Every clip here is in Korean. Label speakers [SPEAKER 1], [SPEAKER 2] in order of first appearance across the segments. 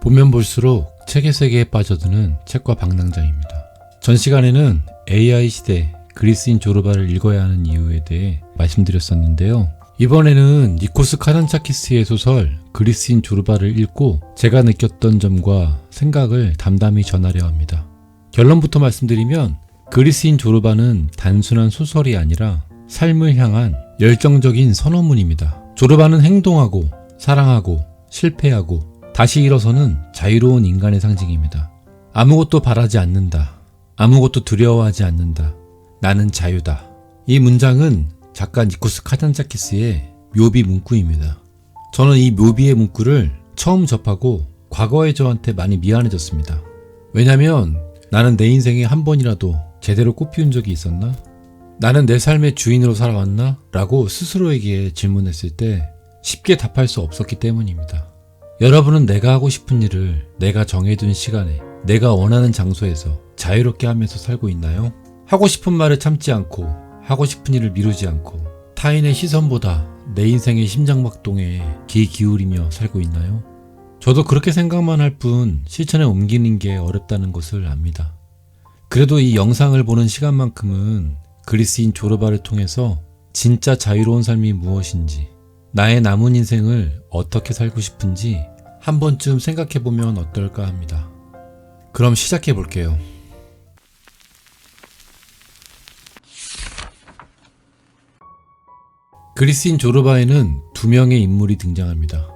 [SPEAKER 1] 보면 볼수록 책의 세계에 빠져드는 책과 방랑자입니다. 전 시간에는 AI 시대 그리스인 조르바를 읽어야 하는 이유에 대해 말씀드렸었는데요. 이번에는 니코스 카잔차키스의 소설 그리스인 조르바를 읽고 제가 느꼈던 점과 생각을 담담히 전하려 합니다. 결론부터 말씀드리면 그리스인 조르바는 단순한 소설이 아니라 삶을 향한 열정적인 선언문입니다. 조르바는 행동하고 사랑하고 실패하고 다시 일어서는 자유로운 인간의 상징입니다. 아무것도 바라지 않는다. 아무것도 두려워하지 않는다. 나는 자유다. 이 문장은 작가 니코스 카잔차키스의 묘비 문구입니다. 저는 이 묘비의 문구를 처음 접하고 과거의 저한테 많이 미안해졌습니다. 왜냐면 나는 내 인생에 한 번이라도 제대로 꽃피운 적이 있었나? 나는 내 삶의 주인으로 살아왔나? 라고 스스로에게 질문했을 때 쉽게 답할 수 없었기 때문입니다. 여러분은 내가 하고 싶은 일을 내가 정해둔 시간에 내가 원하는 장소에서 자유롭게 하면서 살고 있나요? 하고 싶은 말을 참지 않고 하고 싶은 일을 미루지 않고 타인의 시선보다 내 인생의 심장박동에 귀 기울이며 살고 있나요? 저도 그렇게 생각만 할 뿐 실천에 옮기는 게 어렵다는 것을 압니다. 그래도 이 영상을 보는 시간만큼은 그리스인 조르바를 통해서 진짜 자유로운 삶이 무엇인지, 나의 남은 인생을 어떻게 살고 싶은지 한 번쯤 생각해보면 어떨까 합니다. 그럼 시작해볼게요. 그리스인 조르바에는 두 명의 인물이 등장합니다.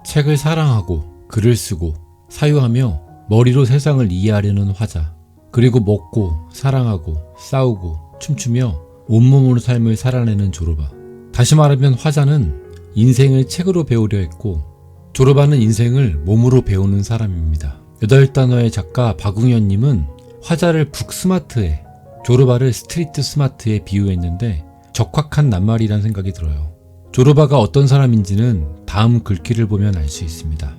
[SPEAKER 1] 책을 사랑하고 글을 쓰고 사유하며 머리로 세상을 이해하려는 화자, 그리고 먹고 사랑하고 싸우고 춤추며 온몸으로 삶을 살아내는 조르바. 다시 말하면 화자는 인생을 책으로 배우려 했고 조르바는 인생을 몸으로 배우는 사람입니다. 8단어의 작가 박웅현님은 화자를 북스마트에, 조르바를 스트리트 스마트에 비유했는데 적확한 낱말이란 생각이 들어요. 조르바가 어떤 사람인지는 다음 글귀를 보면 알 수 있습니다.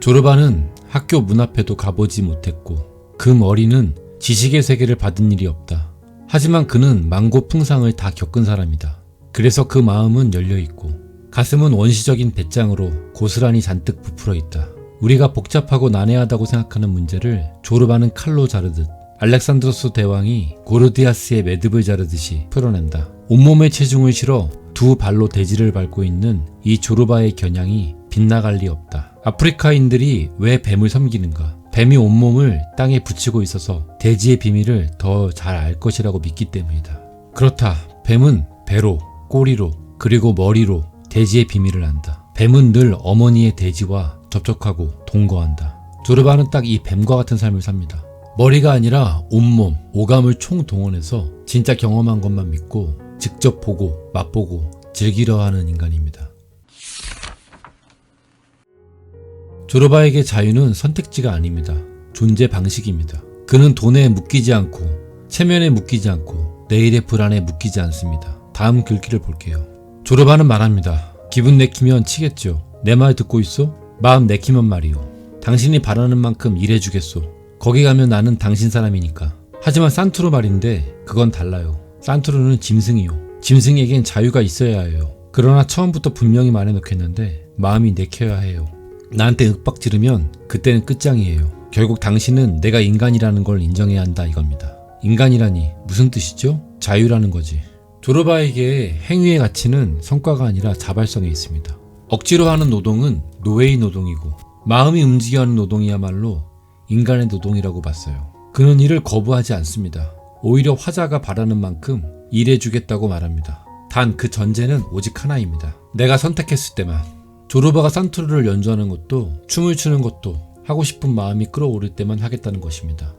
[SPEAKER 1] 조르바는 학교 문 앞에도 가보지 못했고 그 머리는 지식의 세계를 받은 일이 없다. 하지만 그는 만고풍상을 다 겪은 사람이다. 그래서 그 마음은 열려있고 가슴은 원시적인 배짱으로 고스란히 잔뜩 부풀어 있다. 우리가 복잡하고 난해하다고 생각하는 문제를 조르바는 칼로 자르듯 알렉산드로스 대왕이 고르디아스의 매듭을 자르듯이 풀어낸다. 온몸에 체중을 실어 두 발로 대지를 밟고 있는 이 조르바의 겨냥이 빗나갈 리 없다. 아프리카인들이 왜 뱀을 섬기는가? 뱀이 온몸을 땅에 붙이고 있어서 대지의 비밀을 더 잘 알 것이라고 믿기 때문이다. 그렇다. 뱀은 배로, 꼬리로, 그리고 머리로 대지의 비밀을 안다. 뱀은 늘 어머니의 대지와 접촉하고 동거한다. 조르바는 딱 이 뱀과 같은 삶을 삽니다. 머리가 아니라 온몸, 오감을 총동원해서 진짜 경험한 것만 믿고 직접 보고 맛보고 즐기려 하는 인간입니다. 조르바에게 자유는 선택지가 아닙니다. 존재 방식입니다. 그는 돈에 묶이지 않고 체면에 묶이지 않고 내일의 불안에 묶이지 않습니다. 다음 글귀를 볼게요. 조르바는 말합니다. 기분 내키면 치겠죠. 내 말 듣고 있어? 마음 내키면 말이요. 당신이 바라는 만큼 일해주겠소. 거기 가면 나는 당신 사람이니까. 하지만 산투르 말인데 그건 달라요. 산투르는 짐승이요. 짐승에겐 자유가 있어야 해요. 그러나 처음부터 분명히 말해놓겠는데 마음이 내켜야 해요. 나한테 윽박 지르면 그때는 끝장이에요. 결국 당신은 내가 인간이라는 걸 인정해야 한다 이겁니다. 인간이라니 무슨 뜻이죠? 자유라는 거지. 조르바에게 행위의 가치는 성과가 아니라 자발성에 있습니다. 억지로 하는 노동은 노예의 노동이고 마음이 움직여 하는 노동이야말로 인간의 노동이라고 봤어요. 그는 이를 거부하지 않습니다. 오히려 화자가 바라는 만큼 일해주겠다고 말합니다. 단 그 전제는 오직 하나입니다. 내가 선택했을 때만. 조르바가 산투르를 연주하는 것도 춤을 추는 것도 하고 싶은 마음이 끌어오를 때만 하겠다는 것입니다.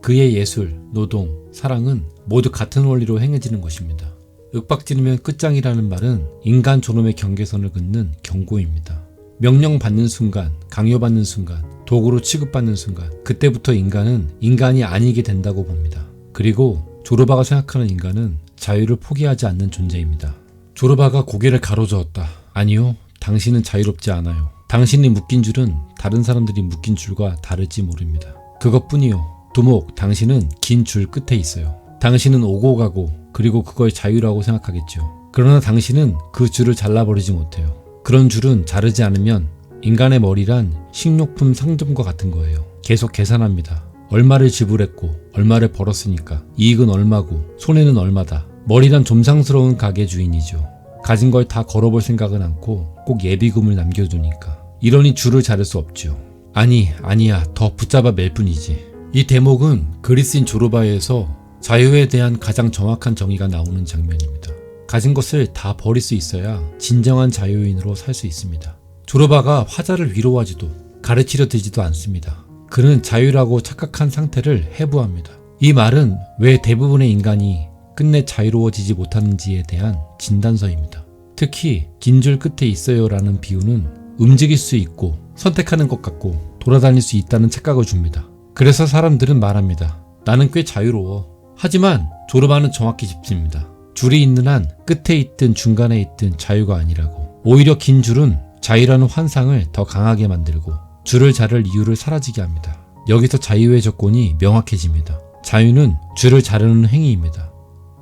[SPEAKER 1] 그의 예술, 노동, 사랑은 모두 같은 원리로 행해지는 것입니다. 윽박지르면 끝장이라는 말은 인간 존엄의 경계선을 긋는 경고입니다. 명령받는 순간, 강요받는 순간, 도구로 취급받는 순간 그때부터 인간은 인간이 아니게 된다고 봅니다. 그리고 조르바가 생각하는 인간은 자유를 포기하지 않는 존재입니다. 조르바가 고개를 가로저었다. 아니요. 당신은 자유롭지 않아요. 당신이 묶인 줄은 다른 사람들이 묶인 줄과 다를지 모릅니다. 그것뿐이요. 두목, 당신은 긴 줄 끝에 있어요. 당신은 오고 가고 그리고 그걸 자유라고 생각하겠죠. 그러나 당신은 그 줄을 잘라버리지 못해요. 그런 줄은 자르지 않으면 인간의 머리란 식료품 상점과 같은 거예요. 계속 계산합니다. 얼마를 지불했고 얼마를 벌었으니까 이익은 얼마고 손해는 얼마다. 머리란 좀상스러운 가게 주인이죠. 가진 걸 다 걸어볼 생각은 않고 꼭 예비금을 남겨두니까. 이러니 줄을 자를 수 없죠. 아니야 더 붙잡아 맬 뿐이지. 이 대목은 그리스인 조르바에서 자유에 대한 가장 정확한 정의가 나오는 장면입니다. 가진 것을 다 버릴 수 있어야 진정한 자유인으로 살 수 있습니다. 조르바가 화자를 위로하지도 가르치려 들지도 않습니다. 그는 자유라고 착각한 상태를 해부합니다. 이 말은 왜 대부분의 인간이 끝내 자유로워지지 못하는지에 대한 진단서입니다. 특히 긴 줄 끝에 있어요 라는 비유는 움직일 수 있고 선택하는 것 같고 돌아다닐 수 있다는 착각을 줍니다. 그래서 사람들은 말합니다. 나는 꽤 자유로워. 하지만 조르바는 정확히 짚습니다. 줄이 있는 한 끝에 있든 중간에 있든 자유가 아니라고. 오히려 긴 줄은 자유라는 환상을 더 강하게 만들고 줄을 자를 이유를 사라지게 합니다. 여기서 자유의 조건이 명확해집니다. 자유는 줄을 자르는 행위입니다.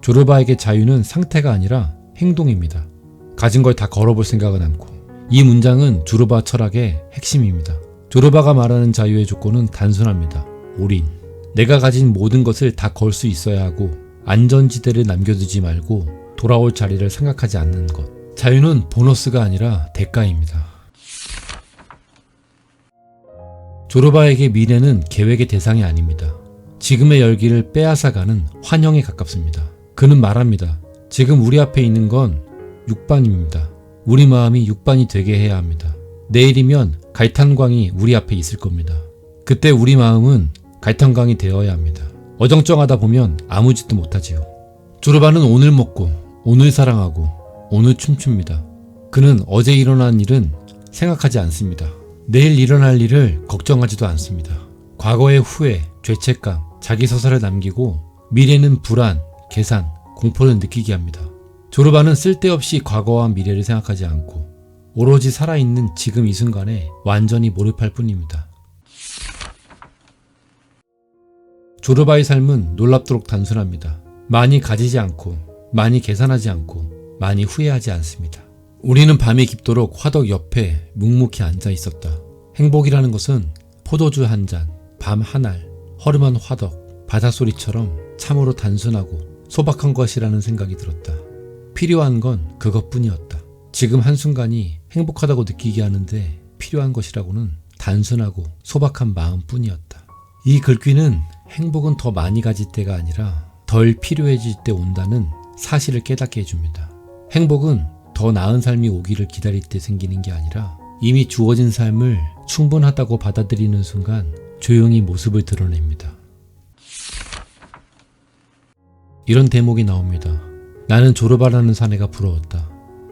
[SPEAKER 1] 조르바에게 자유는 상태가 아니라 행동입니다. 가진 걸 다 걸어볼 생각은 않고. 이 문장은 조르바 철학의 핵심입니다. 조르바가 말하는 자유의 조건은 단순합니다. 올인. 내가 가진 모든 것을 다 걸 수 있어야 하고 안전지대를 남겨두지 말고 돌아올 자리를 생각하지 않는 것. 자유는 보너스가 아니라 대가입니다. 조르바에게 미래는 계획의 대상이 아닙니다. 지금의 열기를 빼앗아가는 환영에 가깝습니다. 그는 말합니다. 지금 우리 앞에 있는 건 육반입니다. 우리 마음이 육반이 되게 해야 합니다. 내일이면 갈탄광이 우리 앞에 있을 겁니다. 그때 우리 마음은 갈탄광이 되어야 합니다. 어정쩡하다 보면 아무 짓도 못하지요. 조르바는 오늘 먹고 오늘 사랑하고 오늘 춤춥니다. 그는 어제 일어난 일은 생각하지 않습니다. 내일 일어날 일을 걱정하지도 않습니다. 과거의 후회, 죄책감, 자기 서사를 남기고 미래는 불안, 계산, 공포를 느끼게 합니다. 조르바는 쓸데없이 과거와 미래를 생각하지 않고 오로지 살아있는 지금 이 순간에 완전히 몰입할 뿐입니다. 조르바의 삶은 놀랍도록 단순합니다. 많이 가지지 않고 많이 계산하지 않고 많이 후회하지 않습니다. 우리는 밤이 깊도록 화덕 옆에 묵묵히 앉아 있었다. 행복이라는 것은 포도주 한 잔, 밤 한 알, 허름한 화덕, 바닷소리처럼 참으로 단순하고 소박한 것이라는 생각이 들었다. 필요한 건 그것뿐이었다. 지금 한순간이 행복하다고 느끼게 하는데 필요한 것이라고는 단순하고 소박한 마음뿐이었다. 이 글귀는 행복은 더 많이 가질 때가 아니라 덜 필요해질 때 온다는 사실을 깨닫게 해줍니다. 행복은 더 나은 삶이 오기를 기다릴 때 생기는 게 아니라 이미 주어진 삶을 충분하다고 받아들이는 순간 조용히 모습을 드러냅니다. 이런 대목이 나옵니다. 나는 조르바라는 사내가 부러웠다.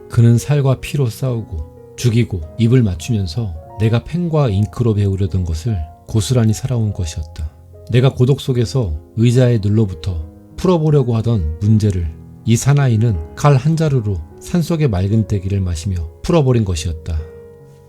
[SPEAKER 1] 그는 살과 피로 싸우고 죽이고 입을 맞추면서 내가 펜과 잉크로 배우려던 것을 고스란히 살아온 것이었다. 내가 고독 속에서 의자에 눌러붙어 풀어보려고 하던 문제를 이 사나이는 칼 한 자루로 산속의 맑은 때기를 마시며 풀어버린 것이었다.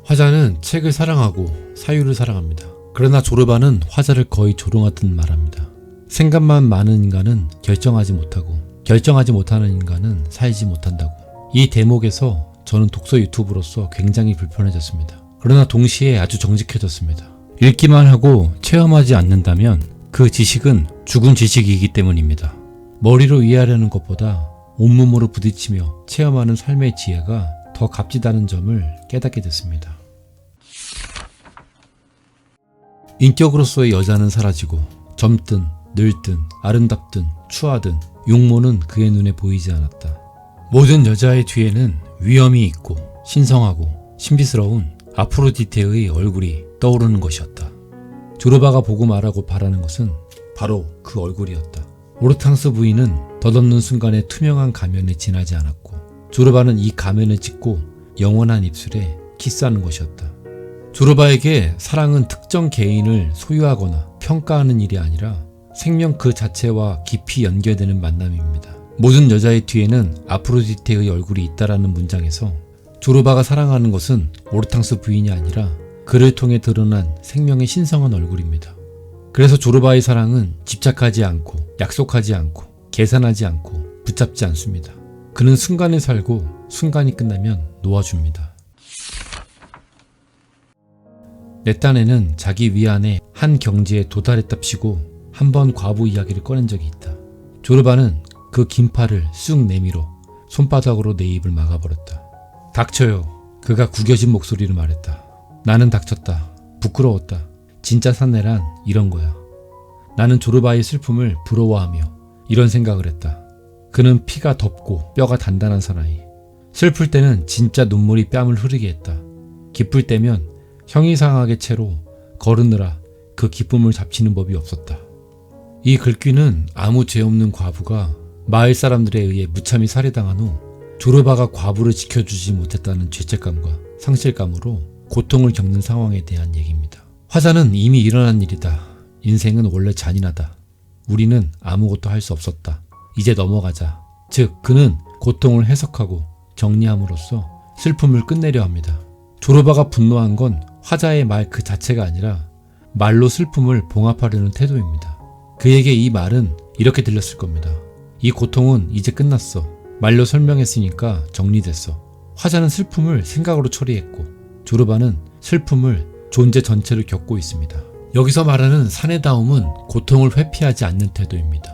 [SPEAKER 1] 화자는 책을 사랑하고 사유를 사랑합니다. 그러나 조르바는 화자를 거의 조롱하듯 말합니다. 생각만 많은 인간은 결정하지 못하고 결정하지 못하는 인간은 살지 못한다고. 이 대목에서 저는 독서 유튜브로서 굉장히 불편해졌습니다. 그러나 동시에 아주 정직해졌습니다. 읽기만 하고 체험하지 않는다면 그 지식은 죽은 지식이기 때문입니다. 머리로 이해하려는 것보다 온몸으로 부딪히며 체험하는 삶의 지혜가 더 값지다는 점을 깨닫게 됐습니다. 인격으로서의 여자는 사라지고 젊든 늙든 아름답든 추하든 용모는 그의 눈에 보이지 않았다. 모든 여자의 뒤에는 위험이 있고 신성하고 신비스러운 아프로디테의 얼굴이 떠오르는 것이었다. 조르바가 보고 말하고 바라는 것은 바로 그 얼굴이었다. 오르탕스 부인은 덧없는 순간에 투명한 가면에 지나지 않았고 조르바는 이 가면을 찢고 영원한 입술에 키스하는 것이었다. 조르바에게 사랑은 특정 개인을 소유하거나 평가하는 일이 아니라 생명 그 자체와 깊이 연결되는 만남입니다. 모든 여자의 뒤에는 아프로디테의 얼굴이 있다라는 문장에서 조르바가 사랑하는 것은 오르탕스 부인이 아니라 그를 통해 드러난 생명의 신성한 얼굴입니다. 그래서 조르바의 사랑은 집착하지 않고 약속하지 않고 계산하지 않고 붙잡지 않습니다. 그는 순간을 살고 순간이 끝나면 놓아줍니다. 내 딴에는 자기 위안에 한 경지에 도달했답시고 한 번 과부 이야기를 꺼낸 적이 있다. 조르바는 그 긴 팔을 쑥 내밀어 손바닥으로 내 입을 막아버렸다. 닥쳐요. 그가 구겨진 목소리로 말했다. 나는 닥쳤다. 부끄러웠다. 진짜 사내란 이런 거야. 나는 조르바의 슬픔을 부러워하며 이런 생각을 했다. 그는 피가 덥고 뼈가 단단한 사나이. 슬플 때는 진짜 눈물이 뺨을 흐르게 했다. 기쁠 때면 형이상하게 채로 걸으느라 그 기쁨을 잡치는 법이 없었다. 이 글귀는 아무 죄 없는 과부가 마을 사람들에 의해 무참히 살해당한 후 조르바가 과부를 지켜주지 못했다는 죄책감과 상실감으로 고통을 겪는 상황에 대한 얘기입니다. 화자는 이미 일어난 일이다. 인생은 원래 잔인하다. 우리는 아무것도 할 수 없었다. 이제 넘어가자. 즉 그는 고통을 해석하고 정리함으로써 슬픔을 끝내려 합니다. 조르바가 분노한 건 화자의 말 그 자체가 아니라 말로 슬픔을 봉합하려는 태도입니다. 그에게 이 말은 이렇게 들렸을 겁니다. 이 고통은 이제 끝났어. 말로 설명했으니까 정리됐어. 화자는 슬픔을 생각으로 처리했고 조르바는 슬픔을 존재 전체를 겪고 있습니다. 여기서 말하는 사내다움은 고통을 회피하지 않는 태도입니다.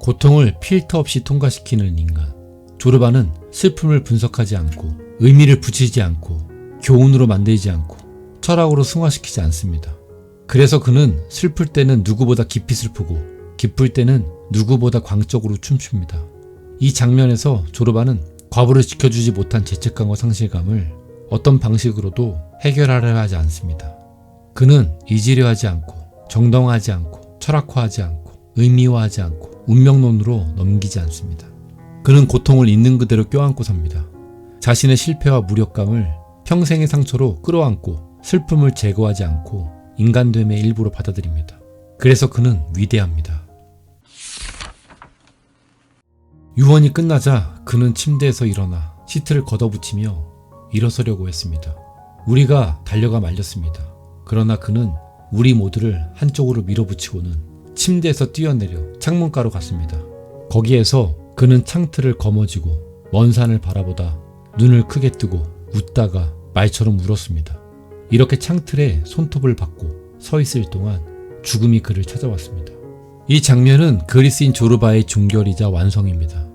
[SPEAKER 1] 고통을 필터 없이 통과시키는 인간. 조르바는 슬픔을 분석하지 않고 의미를 붙이지 않고 교훈으로 만들지 않고 철학으로 승화시키지 않습니다. 그래서 그는 슬플 때는 누구보다 깊이 슬프고 기쁠 때는 누구보다 광적으로 춤춥니다. 이 장면에서 조르바는 과부를 지켜주지 못한 죄책감과 상실감을 어떤 방식으로도 해결하려 하지 않습니다. 그는 잊으려 하지 않고 정당화하지 않고 철학화하지 않고 의미화하지 않고 운명론으로 넘기지 않습니다. 그는 고통을 있는 그대로 껴안고 삽니다. 자신의 실패와 무력감을 평생의 상처로 끌어안고 슬픔을 제거하지 않고 인간됨의 일부로 받아들입니다. 그래서 그는 위대합니다. 유언이 끝나자 그는 침대에서 일어나 시트를 걷어붙이며 일어서려고 했습니다. 우리가 달려가 말렸습니다. 그러나 그는 우리 모두를 한쪽으로 밀어붙이고는 침대에서 뛰어내려 창문가로 갔습니다. 거기에서 그는 창틀을 거머쥐고 먼 산을 바라보다 눈을 크게 뜨고 웃다가 말처럼 울었습니다. 이렇게 창틀에 손톱을 받고 서 있을 동안 죽음이 그를 찾아왔습니다. 이 장면은 그리스인 조르바의 종결이자 완성입니다.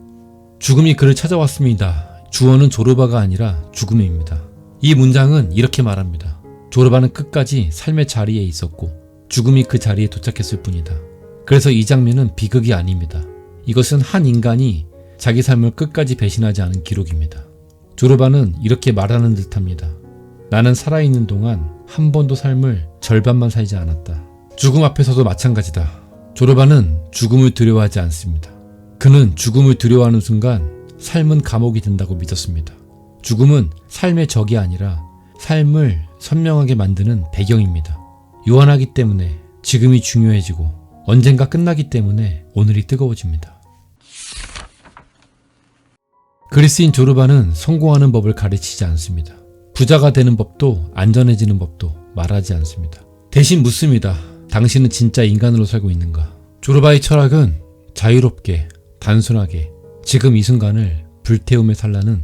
[SPEAKER 1] 죽음이 그를 찾아왔습니다. 주어는 조르바가 아니라 죽음입니다. 이 문장은 이렇게 말합니다. 조르바는 끝까지 삶의 자리에 있었고 죽음이 그 자리에 도착했을 뿐이다. 그래서 이 장면은 비극이 아닙니다. 이것은 한 인간이 자기 삶을 끝까지 배신하지 않은 기록입니다. 조르바는 이렇게 말하는 듯합니다. 나는 살아있는 동안 한 번도 삶을 절반만 살지 않았다. 죽음 앞에서도 마찬가지다. 조르바는 죽음을 두려워하지 않습니다. 그는 죽음을 두려워하는 순간 삶은 감옥이 된다고 믿었습니다. 죽음은 삶의 적이 아니라 삶을 선명하게 만드는 배경입니다. 유한하기 때문에 지금이 중요해지고 언젠가 끝나기 때문에 오늘이 뜨거워집니다. 그리스인 조르바는 성공하는 법을 가르치지 않습니다. 부자가 되는 법도 안전해지는 법도 말하지 않습니다. 대신 묻습니다. 당신은 진짜 인간으로 살고 있는가? 조르바의 철학은 자유롭게, 단순하게 지금 이 순간을 불태우며 살라는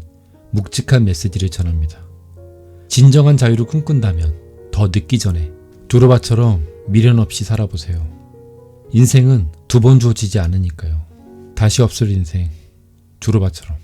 [SPEAKER 1] 묵직한 메시지를 전합니다. 진정한 자유를 꿈꾼다면 더 늦기 전에 조르바처럼 미련 없이 살아보세요. 인생은 두 번 주어지지 않으니까요. 다시 없을 인생, 조르바처럼.